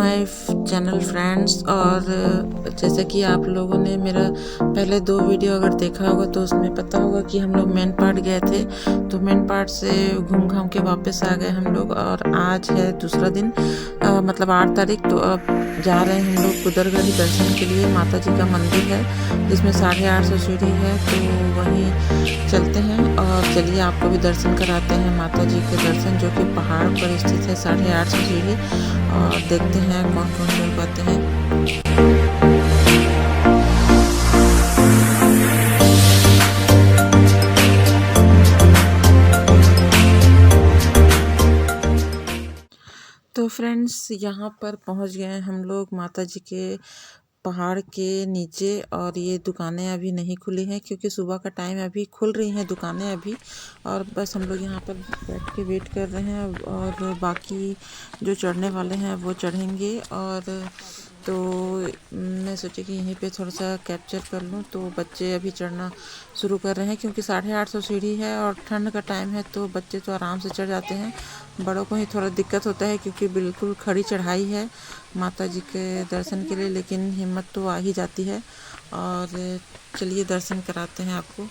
My channel friends. और जैसे कि आप लोगों ने मेरा पहले 2 वीडियो अगर देखा होगा तो उसमें पता होगा कि हम लोग मेन पार्ट गए थे, तो मेन पार्ट से घूम घाम के वापस आ गए हम लोग। और आज है दूसरा दिन, मतलब 8 तारीख। तो अब जा रहे हैं हम लोग कुदरगढ़ दर्शन के लिए। माता जी का मंदिर है जिसमें 850 सीढ़ी है, तो वहीं चलते हैं। और चलिए आपको भी दर्शन कराते हैं माता जी के दर्शन, जो कि पहाड़ पर स्थित है 850 सीढ़ी। और देखते हैं कौन कौन चढ़ पाते हैं। तो फ्रेंड्स यहाँ पर पहुँच गए हैं हम लोग माता जी के पहाड़ के नीचे। और ये दुकानें अभी नहीं खुली हैं क्योंकि सुबह का टाइम है, अभी खुल रही हैं दुकानें अभी। और बस हम लोग यहाँ पर बैठ के वेट कर रहे हैं, और बाकी जो चढ़ने वाले हैं वो चढ़ेंगे। और तो मैं सोची कि यहीं पे थोड़ा सा कैप्चर कर लूँ। तो बच्चे अभी चढ़ना शुरू कर रहे हैं क्योंकि 850 सीढ़ी है और ठंड का टाइम है, तो बच्चे तो आराम से चढ़ जाते हैं। बड़ों को ही थोड़ा दिक्कत होता है क्योंकि बिल्कुल खड़ी चढ़ाई है माता जी के दर्शन के लिए, लेकिन हिम्मत तो आ ही जाती है। और चलिए दर्शन कराते हैं आपको।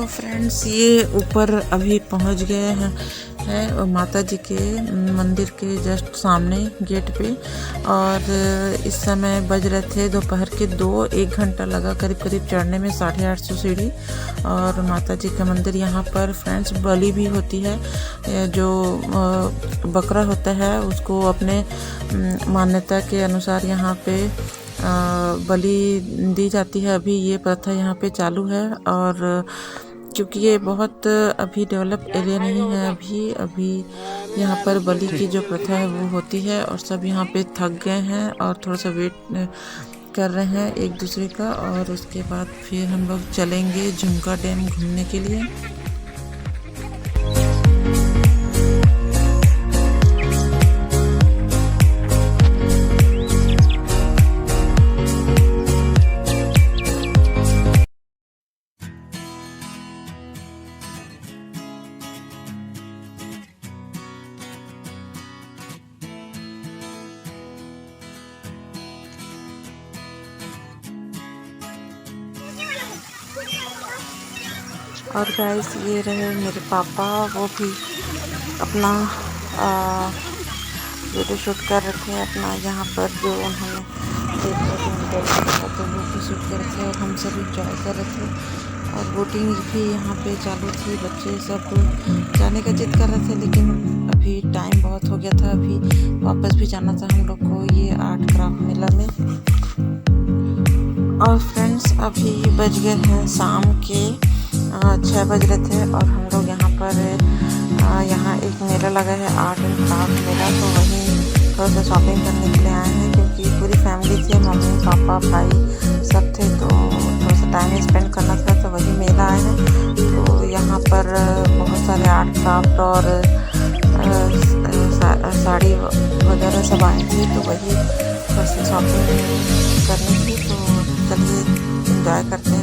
फ्रेंड्स ये ऊपर अभी पहुंच गए हैं माता जी के मंदिर के जस्ट सामने गेट पे। और इस समय बज रहे थे दोपहर के 2, 1 घंटा लगा करीब करीब चढ़ने में 850 सीढ़ी। और माता जी का मंदिर यहाँ पर फ्रेंड्स बलि भी होती है, जो बकरा होता है उसको अपने मान्यता के अनुसार यहाँ पे बलि दी जाती है। अभी ये प्रथा यहाँ पे चालू है, और क्योंकि ये बहुत अभी डेवलप एरिया नहीं है, अभी यहाँ पर बलि की जो प्रथा है वो होती है। और सब यहाँ पे थक गए हैं और थोड़ा सा वेट कर रहे हैं एक दूसरे का। और उसके बाद फिर हम लोग चलेंगे झुमका डैम घूमने के लिए। और गाइस ये रहे मेरे पापा, वो भी अपना वीडियो शूट कर रखे हैं अपना यहाँ पर, जो उन्होंने तो वो भी शूट कर रखे हैं। और हम सब इंजॉय कर रहे थे। और बोटिंग भी यहाँ पे चालू थी, बच्चे सब जाने का जिद कर रहे थे, लेकिन अभी टाइम बहुत हो गया था, अभी वापस भी जाना था हम लोग को ये आर्ट क्राफ्ट मेला में। और फ्रेंड्स अभी बज गए हैं शाम के 6 बज रहे थे। और हम लोग यहाँ पर यहाँ एक मेला लगा है, आर्ट एंड क्राफ्ट मेला, तो वहीं थोड़ा सा शॉपिंग करने के लिए आए हैं क्योंकि पूरी फैमिली थी, मम्मी पापा भाई सब थे, तो थोड़ा सा टाइम स्पेंड करना था, तो वही मेला आए हैं। तो यहाँ पर बहुत सारे आर्ट क्राफ्ट और साड़ी वगैरह सब आए थे, तो वही थोड़ा सा शॉपिंग करनी थी। तो चलिए एंजॉय करते हैं।